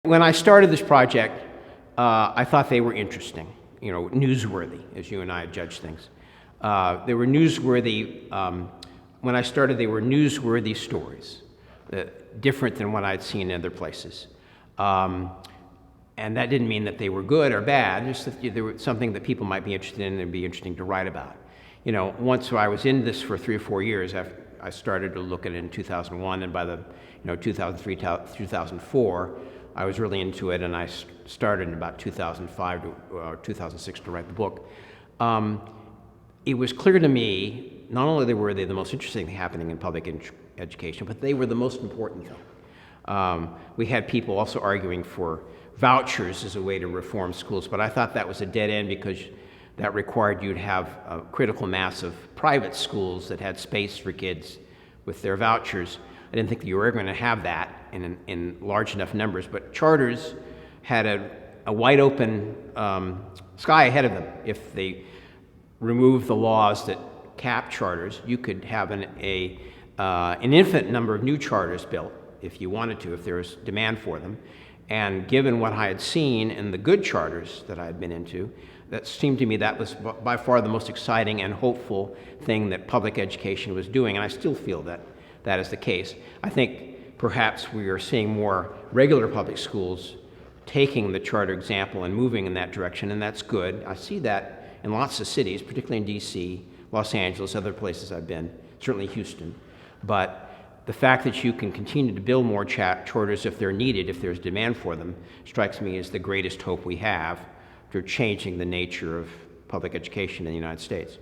When I started this project, I thought they were interesting, newsworthy, as you and I judge things. They were newsworthy. When I started, they were newsworthy stories, different than what I'd seen in other places. And that didn't mean that they were good or bad, just that they were something that people might be interested in and be interesting to write about. Once I was in this for 3 or 4 years, I started to look at it in 2001, and by the 2003, 2004, I was really into it, and I started in about 2005 to 2006 to write the book. It was clear to me, not only were they the most interesting thing happening in public education, but they were the most important thing. We had people also arguing for vouchers as a way to reform schools, but I thought that was a dead end because that required you to have a critical mass of private schools that had space for kids with their vouchers. I didn't think that you were ever going to have that in large enough numbers, but charters had a wide open sky ahead of them. If they removed the laws that cap charters, you could have an infinite number of new charters built if you wanted to, if there was demand for them. And given what I had seen in the good charters that I had been into, that seemed to me that was by far the most exciting and hopeful thing that public education was doing, and I still feel that that is the case. I think perhaps we are seeing more regular public schools taking the charter example and moving in that direction, and that's good. I see that in lots of cities, particularly in DC, Los Angeles, other places I've been, certainly Houston. But the fact that you can continue to build more charters if they're needed, if there's demand for them, strikes me as the greatest hope we have for changing the nature of public education in the United States.